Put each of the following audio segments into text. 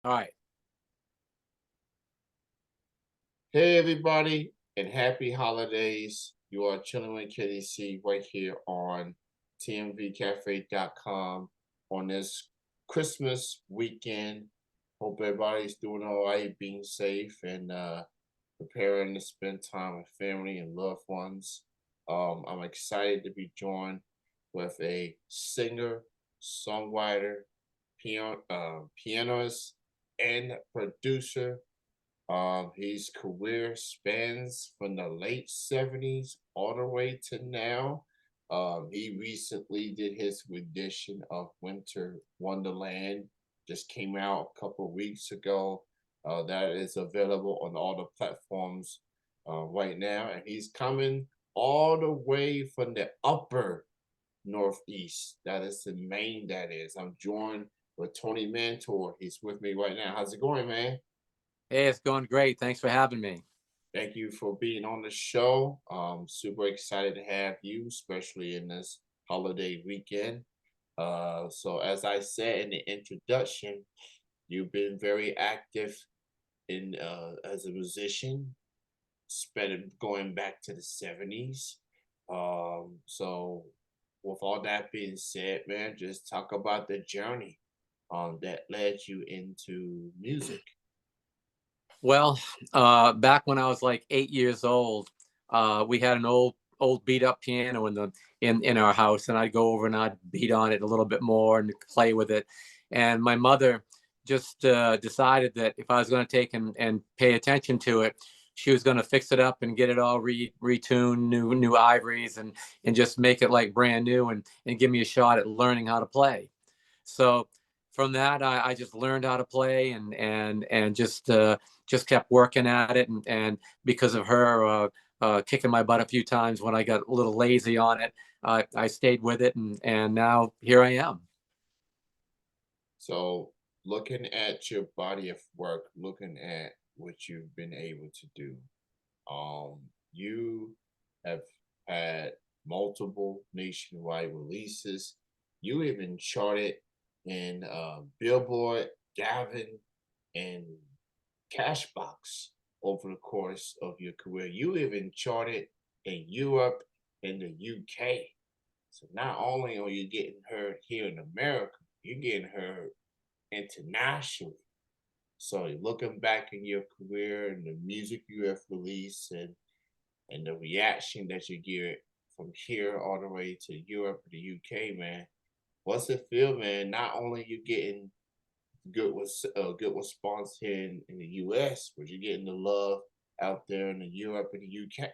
All right. Hey everybody, and happy holidays. You are chilling with KDC right here on tmvcafe.com on this Christmas weekend. Hope everybody's doing all right, being safe, and preparing to spend time with family and loved ones. I'm excited to be joined with a singer, songwriter, pianist, and producer. His career spans from the late 70s all the way to now. He recently did his rendition of Winter Wonderland, just came out a couple of weeks ago. That is available on all the platforms right now. And he's coming all the way from the upper Northeast. That is the Maine, that is. I'm joined with Tony Mantor. He's with me right now. How's it going, man? Hey, it's going great. Thanks for having me. Thank you for being on the show. Super excited to have you, especially in this holiday weekend. So as I said in the introduction, you've been very active in as a musician, spent going back to the 70s. So with all that being said, man, just talk about the journey that led you into music. Well, back when I was like 8 years old, we had an old beat up piano in our house, and I'd go over and I'd beat on it a little bit more and play with it. And my mother just decided that if I was going to take and pay attention to it, she was going to fix it up and get it all retuned, new ivories, and just make it like brand new and give me a shot at learning how to play. So from that, I just learned how to play and just kept working at it. And because of her kicking my butt a few times when I got a little lazy on it, I stayed with it, and now here I am. So, looking at your body of work, looking at what you've been able to do, you have had multiple nationwide releases. You even charted in Billboard, Gavin, and Cashbox over the course of your career. You even charted in Europe and the UK. So not only are you getting heard here in America, you're getting heard internationally. So looking back in your career and the music you have released and the reaction that you get from here all the way to Europe and the UK, man, what's it feel, man? Not only you getting good response here in the US, but you're getting the love out there in the Europe and the UK.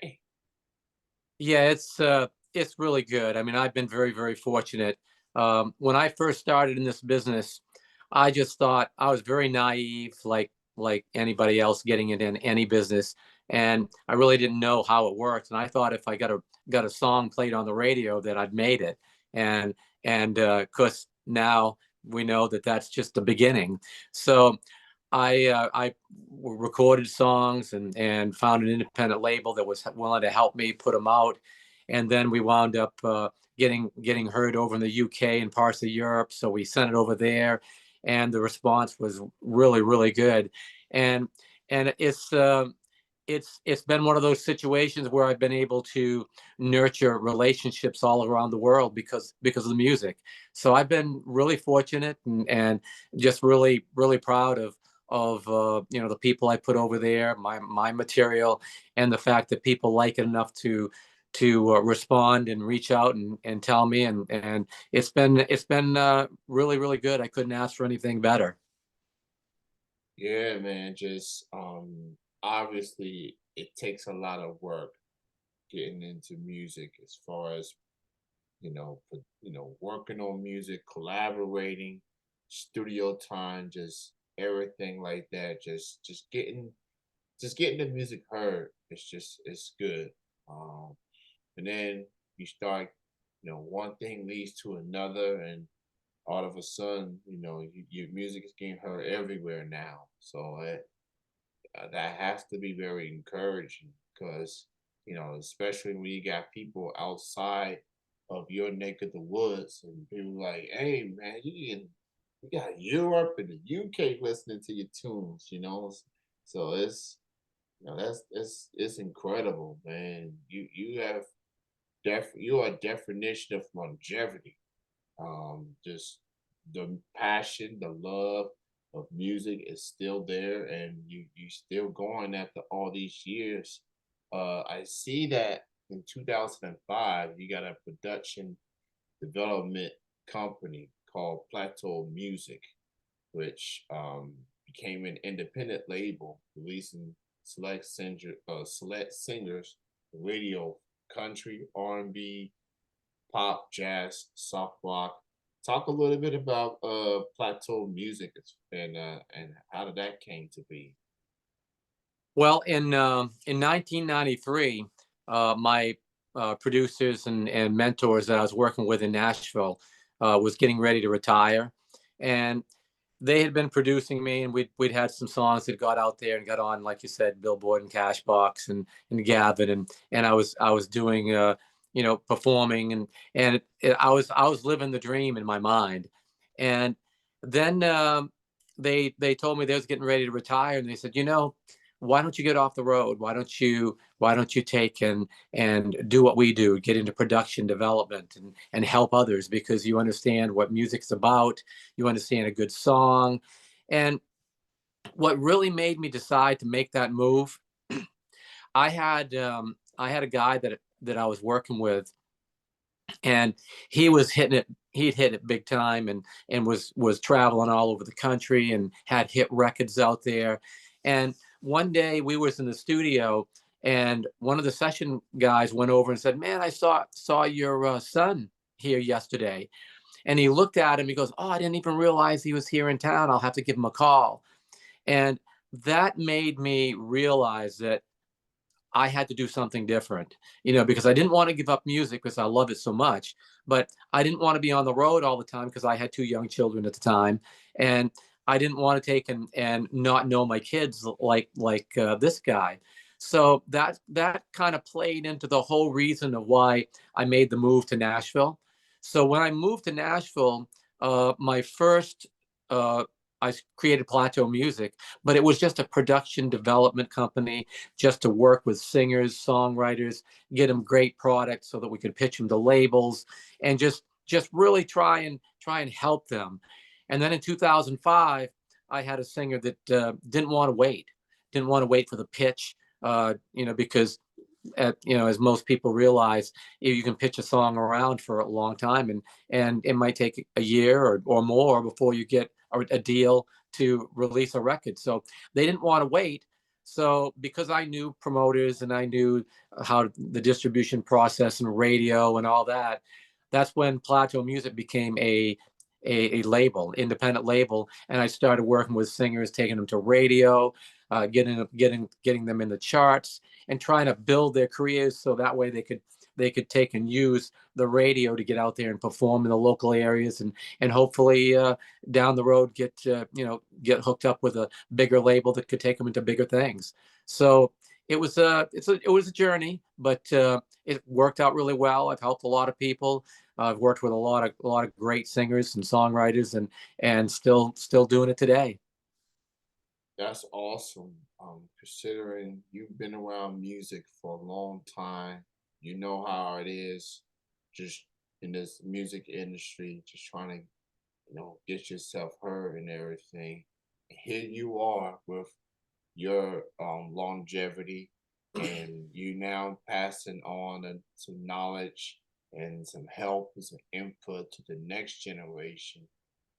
Yeah, it's really good. I mean, I've been very fortunate. When I first started in this business, I just thought I was very naive, like anybody else getting into any business, and I really didn't know how it worked. And I thought if I got a song played on the radio, that I'd made it. And of course now we know that that's just the beginning. So I recorded songs and found an independent label that was willing to help me put them out, and then we wound up getting heard over in the UK and parts of Europe. So we sent it over there, and the response was really good, and and it's been one of those situations where I've been able to nurture relationships all around the world because of the music. So I've been really fortunate and just really proud of the people I put over there, my material, and the fact that people like it enough to respond and reach out and tell me, and it's been really good. I couldn't ask for anything better. Yeah, man. Just obviously it takes a lot of work getting into music as far as working on music, collaborating, studio time, just everything like that. Just getting the music heard. It's good. Um, and then you start, one thing leads to another, and all of a sudden, your music is getting heard everywhere now. So that has to be very encouraging because, especially when you got people outside of your neck of the woods and people like, hey, man, you got Europe and the UK listening to your tunes, you know. So it's you know that's it's incredible, man. You have you are a definition of longevity. Just the passion, the love of music is still there, and you still going after all these years. I see that in 2005, you got a production development company called Plateau Music, which became an independent label releasing select singers, radio, country, R&B, pop, jazz, soft rock. Talk a little bit about Plateau Music and how did that came to be. Well, in 1993, my producers and mentors that I was working with in Nashville was getting ready to retire, and they had been producing me, and we'd had some songs that got out there and got on, like you said, Billboard and Cashbox and Gavin, and I was doing performing, I was living the dream in my mind, and then they told me they was getting ready to retire, and they said, why don't you get off the road? Why don't you take and do what we do, get into production development and help others because you understand what music's about, you understand a good song. And what really made me decide to make that move, I had a guy that I was working with, and he was hitting it. He'd hit it big time, and was traveling all over the country and had hit records out there. And one day we was in the studio, and one of the session guys went over and said, "Man, I saw your son here yesterday." And he looked at him. He goes, "Oh, I didn't even realize he was here in town. I'll have to give him a call." And that made me realize that I had to do something different, because I didn't want to give up music because I love it so much, but I didn't want to be on the road all the time because I had two young children at the time, and I didn't want to take and not know my kids like this guy. So that kind of played into the whole reason of why I made the move to Nashville. So when I moved to Nashville, my first I created Plateau Music, but it was just a production development company just to work with singers, songwriters, get them great products so that we could pitch them to labels and just really try and help them. And then in 2005, I had a singer that didn't want to wait for the pitch, because as most people realize, you can pitch a song around for a long time, and it might take a year or more before you get a deal to release a record. So they didn't want to wait. So because I knew promoters and I knew how the distribution process and radio and all that, that's when Plateau Music became a label, independent label, and I started working with singers, taking them to radio, getting them in the charts, and trying to build their careers so that way they could take and use the radio to get out there and perform in the local areas, and hopefully down the road get hooked up with a bigger label that could take them into bigger things. So it was a journey, but it worked out really well. I've helped a lot of people. I've worked with a lot of great singers and songwriters, and still doing it today. That's awesome. Considering you've been around music for a long time, you know how it is just in this music industry, just trying to, get yourself heard and everything. And here you are with your longevity, and you now passing on some knowledge and some help and some input to the next generation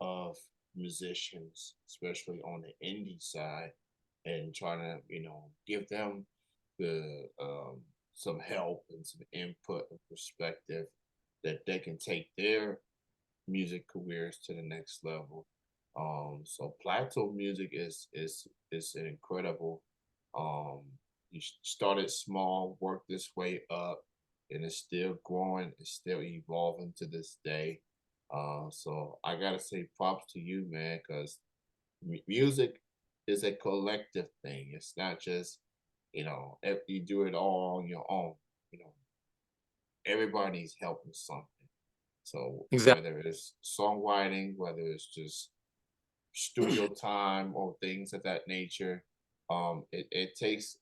of musicians, especially on the indie side, and trying to give them the some help and some input and perspective that they can take their music careers to the next level. So plateau music is an incredible. Um, you started small, worked this way up, and it's still growing. It's still evolving to this day. So I gotta say props to you, man, because music is a collective thing. It's not just if you do it all on your own. You know, everybody needs help with something. So Exactly. whether it's songwriting, whether it's just studio time or things of that nature. It takes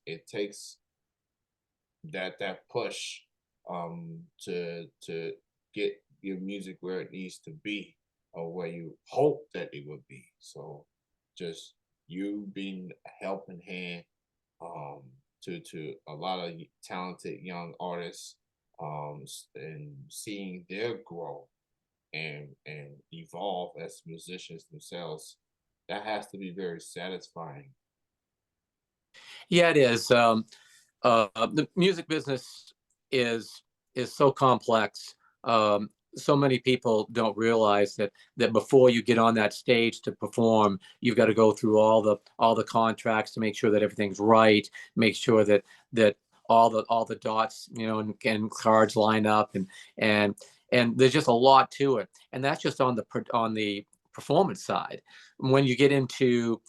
that push to get your music where it needs to be or where you hope that it would be. So just you being a helping hand um to a lot of talented young artists and seeing their growth and evolve as musicians themselves, that has to be very satisfying. Yeah, it is. The music business is is so complex. So many people don't realize that before you get on that stage to perform, you've got to go through all the contracts to make sure that everything's right, make sure that all the dots, and cards line up, and and there's just a lot to it, and that's just on the performance side. When you get into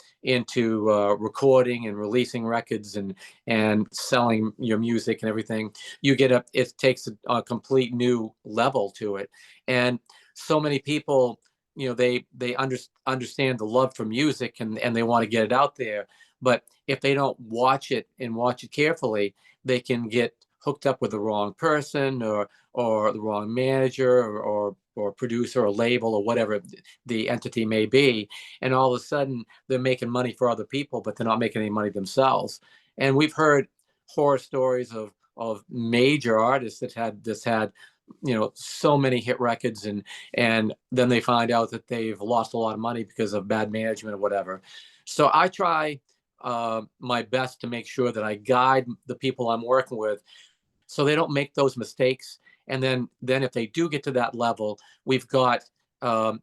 recording and releasing records and selling your music and everything, it takes a complete new level to it. And so many people, they understand the love for music, and they want to get it out there. But if they don't watch it and watch it carefully, they can get hooked up with the wrong person, or the wrong manager, or producer or label or whatever the entity may be. And all of a sudden they're making money for other people, but they're not making any money themselves. And we've heard horror stories of major artists that had so many hit records, and then they find out that they've lost a lot of money because of bad management or whatever. So I try my best to make sure that I guide the people I'm working with so they don't make those mistakes. And then if they do get to that level, we've got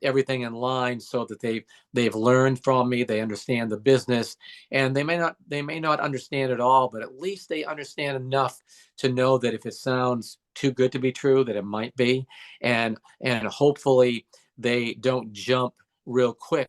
everything in line so that they've learned from me, they understand the business, and they may not understand it all, but at least they understand enough to know that if it sounds too good to be true, that it might be. And hopefully they don't jump real quick.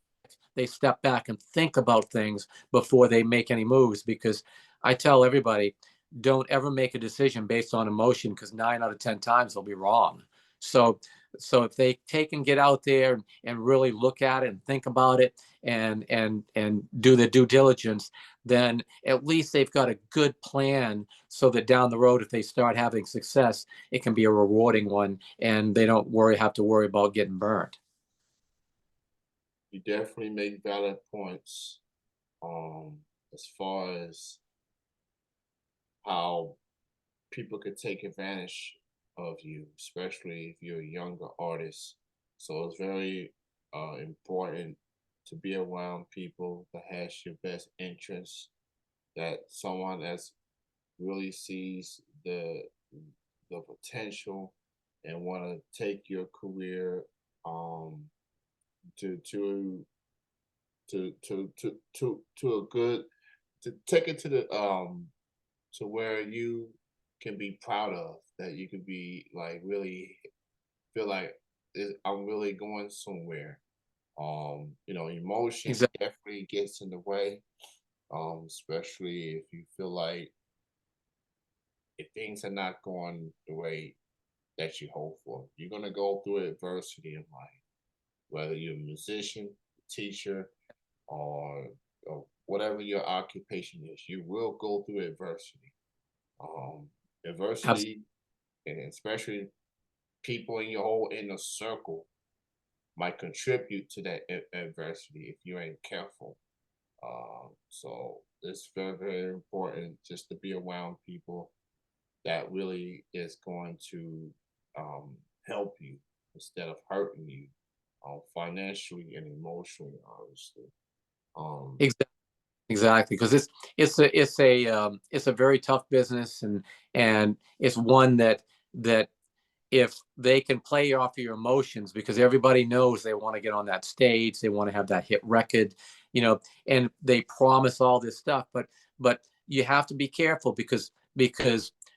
They step back and think about things before they make any moves, because I tell everybody, don't ever make a decision based on emotion, because 9 out of 10 times they'll be wrong. So if they take and get out there and really look at it and think about it, and do the due diligence, then at least they've got a good plan, so that down the road, if they start having success, it can be a rewarding one, and they don't have to worry about getting burned. You definitely make valid points um as far as how people could take advantage of you, especially if you're a younger artist. So it's very important to be around people that has your best interests, that someone that's really sees the potential and want to take your career um to to to a good, to take it to the to where you can be proud of, that you can be like really feel like I'm really going somewhere. Emotion Exactly. definitely gets in the way, especially if you feel like if things are not going the way that you hope for. You're gonna go through adversity in life, whether you're a musician, teacher, or or whatever your occupation is. You will go through adversity. Um, Adversity, and especially people in your whole inner circle, might contribute to that adversity if you ain't careful. So it's very, very important just to be around people that really is going to help you instead of hurting you, financially and emotionally, obviously. Um, Exactly. Exactly, because it's a very tough business, and it's one that if they can play off of your emotions, because everybody knows they want to get on that stage, they want to have that hit record, and they promise all this stuff, but you have to be careful, because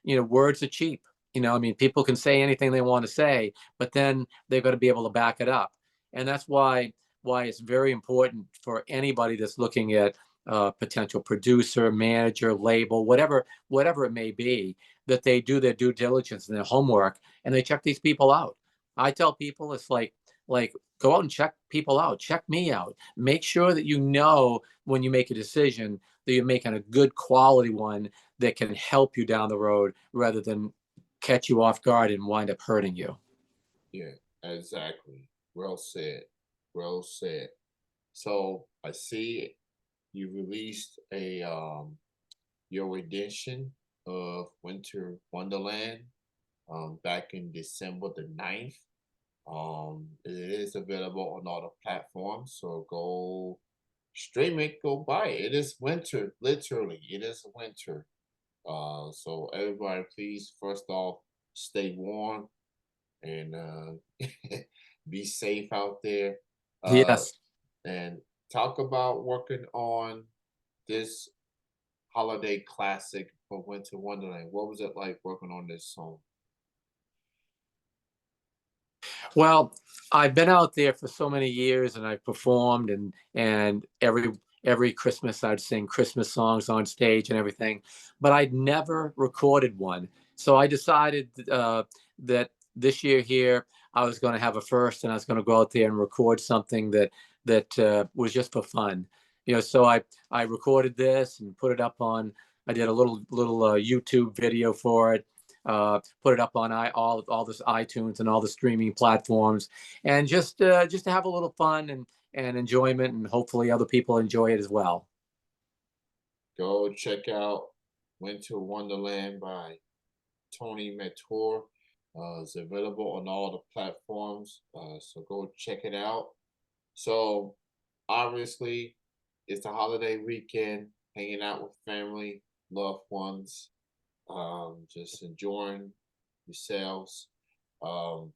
words are cheap. I mean, people can say anything they want to say, but then they've got to be able to back it up. And that's why it's very important for anybody that's looking at potential producer, manager, label, whatever it may be, that they do their due diligence and their homework, and they check these people out. I tell people it's like Go out and check people out. Check me out. Make sure that you know when you make a decision that you're making a good quality one that can help you down the road rather than catch you off guard and wind up hurting you. Yeah, exactly. Well said. Well said. So I see you released a your rendition of Winter Wonderland back in December the 9th. It is available on all the platforms, so go stream it, go buy it. It is winter, literally. It is winter. So everybody, please first off, stay warm and be safe out there. Uh, Yes. and talk about working on this holiday classic for Winter Wonderland. What was it like working on this song? Well, I've been out there for so many years and I've performed and every Christmas I'd sing Christmas songs on stage and everything, but I'd never recorded one. So I decided that this year here I was going to have a first and I was going to go out there and record something that was just for fun. So I recorded this and put it up on. I did a little YouTube video for it, put it up on all this iTunes and all the streaming platforms, and just to have a little fun and enjoyment, and hopefully other people enjoy it as well. Go check out Winter Wonderland by Tony Mantor. It's available on all the platforms, so go check it out. So obviously, it's the holiday weekend, hanging out with family, loved ones, just enjoying yourselves. Um,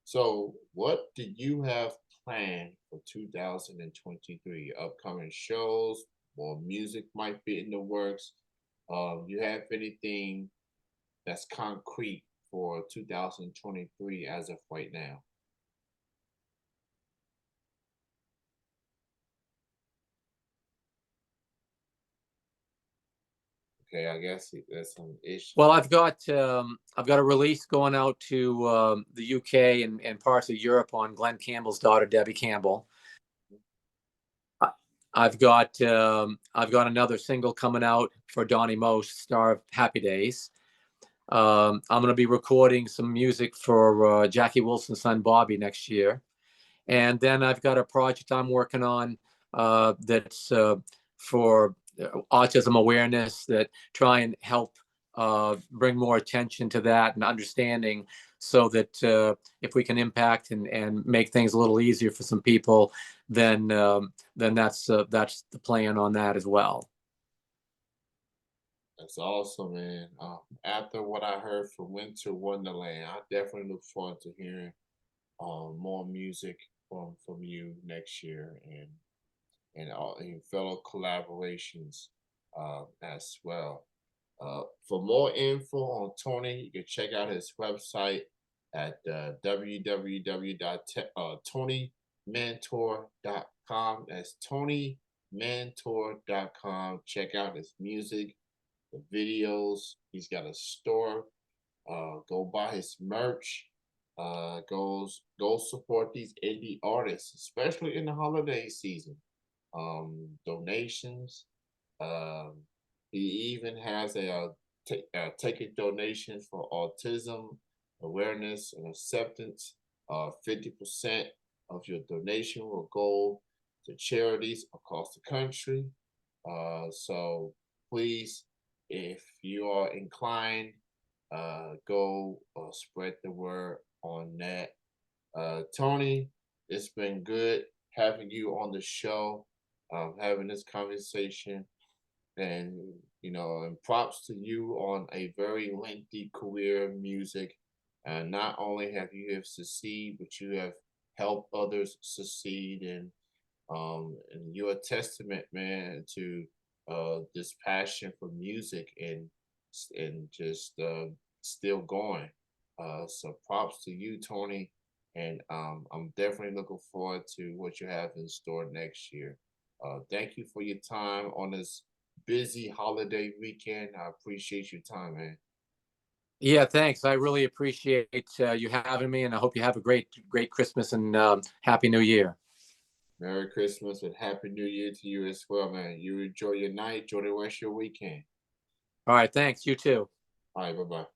so, what do you have planned for 2023? Upcoming shows or music might be in the works. You have anything that's concrete for 2023 as of right now? Okay, I guess there's some issue. Well, I've got a release going out to the UK and parts of Europe on Glenn Campbell's daughter, Debbie Campbell. I- I've got another single coming out for Donnie Most, star of Happy Days. I'm going to be recording some music for Jackie Wilson's son Bobby next year, and then I've got a project I'm working on that's for autism awareness, that try and help bring more attention to that and understanding, so that if we can impact and make things a little easier for some people, then that's the plan on that as well. That's awesome, man. After what I heard from Winter Wonderland, I definitely look forward to hearing more music from you next year and all and fellow collaborations as well. For more info on Tony, you can check out his website at www.tonymantor.com. That's tonymantor.com. Check out his music, the videos. He's got a store. Go buy his merch. Go support these indie artists, especially in the holiday season. Donations. Um, he even has taking donations for autism awareness and acceptance. 50% of your donation will go to charities across the country. So please, if you are inclined, go spread the word on that. Tony, it's been good having you on the show, having this conversation, and and props to you on a very lengthy career in music. And not only have you have succeed, but you have helped others succeed, and you're a testament, man, to this passion for music and just still going. So props to you, Tony, and I'm definitely looking forward to what you have in store next year. Thank you for your time on this busy holiday weekend. I appreciate your time, man. Yeah, thanks. I really appreciate you having me, and I hope you have a great Christmas and Happy New Year. Merry Christmas and Happy New Year to you as well, man. You enjoy your night, enjoy the rest of your weekend. All right, thanks. You too. All right, bye bye.